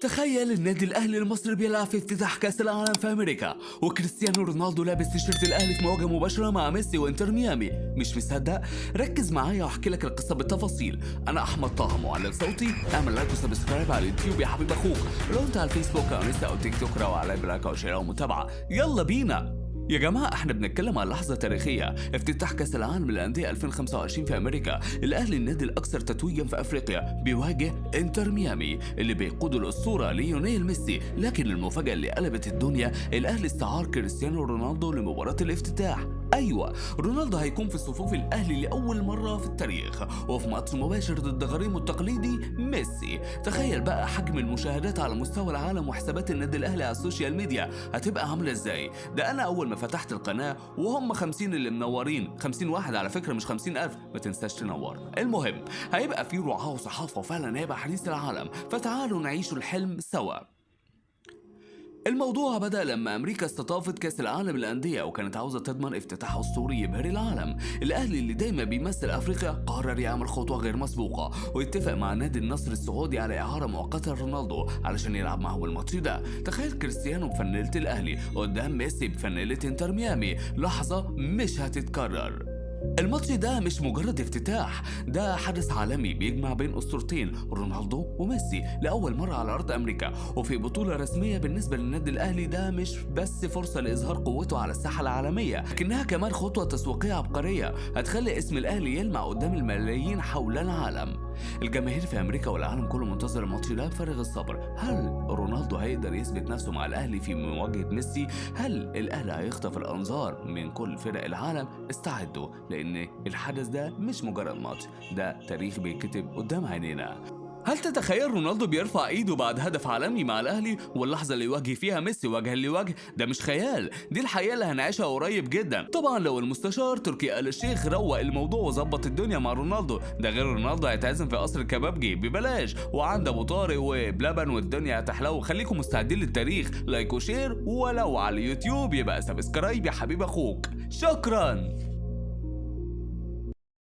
تخيل النادي الاهلي المصري بيلعب في افتتاح كاس العالم في امريكا، وكريستيانو رونالدو لابس تيشيرت الاهلي في مواجهه مباشره مع ميسي وانتر ميامي. مش مصدق؟ ركز معايا واحكي لك القصه بالتفاصيل. انا احمد طه، معلق صوتي. اعمل لايك وسبسكرايب على اليوتيوب يا حبيب اخوك. لو انت على الفيسبوك او انستا او تيك توك روح على لايك او شير او متابعه. يلا بينا يا جماعة، احنا بنتكلم عن لحظة تاريخية. افتتاح كاس العالم للأندية 2025 في أمريكا. الأهلي النادي الأكثر تتويجا في أفريقيا بيواجه انتر ميامي اللي بيقوده الأسطورة ليونيل ميسي. لكن المفاجأة اللي قلبت الدنيا، الأهلي استعار كريستيانو رونالدو لمباراة الافتتاح. ايوه، رونالدو هيكون في صفوف الاهلي لاول مره في التاريخ، وفي ماتش مباشر ضد غريمه التقليدي ميسي. تخيل بقى حجم المشاهدات على مستوى العالم، وحسابات النادي الاهلي على السوشيال ميديا هتبقى عامله ازاي. ده انا اول ما فتحت القناه وهم 50 اللي منورين، 50 واحد على فكره مش 50,000، ما تنساش تنورنا. المهم، هيبقى في رعاه وصحافه، وفعلا هيبقى حديث العالم. فتعالوا نعيشوا الحلم سوا. الموضوع بدأ لما أمريكا استضافت كأس العالم للأندية، وكانت عاوزة تضمن افتتاح أسطوري يبهر العالم. الأهلي اللي دايما بيمثل أفريقيا قرر يعمل خطوة غير مسبوقة، ويتفق مع نادي النصر السعودي على إعارة مؤقتة لرونالدو علشان يلعب معهم الماتش ده. تخيل كريستيانو بفانيلة الأهلي قدام ميسي بفانيلة انتر ميامي، لحظة مش هتتكرر. الماتش ده مش مجرد افتتاح، ده حدث عالمي بيجمع بين أسطورتين، رونالدو وميسي، لأول مرة على أرض أمريكا وفي بطولة رسمية. بالنسبة للنادي الأهلي ده مش بس فرصة لإظهار قوته على الساحة العالمية، لكنها كمان خطوة تسويقية عبقرية هتخلي اسم الأهلي يلمع قدام الملايين حول العالم. الجماهير في أمريكا والعالم كله منتظر الماتش ده بفارغ الصبر. هل رونالدو هيقدر يثبت نفسه مع الأهلي في مواجهة ميسي؟ هل الأهلي هيخطف الأنظار من كل فرق العالم؟ استعدوا، لأن الحدث ده مش مجرد ماتش، ده تاريخ بيتكتب قدام عينينا. هل تتخيل رونالدو بيرفع ايده بعد هدف عالمي مع الاهلي، واللحظه اللي يواجه فيها ميسي وجها لوجه؟ ده مش خيال، دي الحقيقه اللي هنعيشها قريب جدا. طبعا لو المستشار تركي آل الشيخ روق الموضوع وظبط الدنيا مع رونالدو، ده غير رونالدو هيتعزم في قصر الكبابجي ببلاش، وعند ابو طارق وبلبن، والدنيا هتحلو. خليكم مستعدين للتاريخ. لايك وشير، ولو على اليوتيوب يبقى سبسكرايب يا حبيب اخوك. شكرا.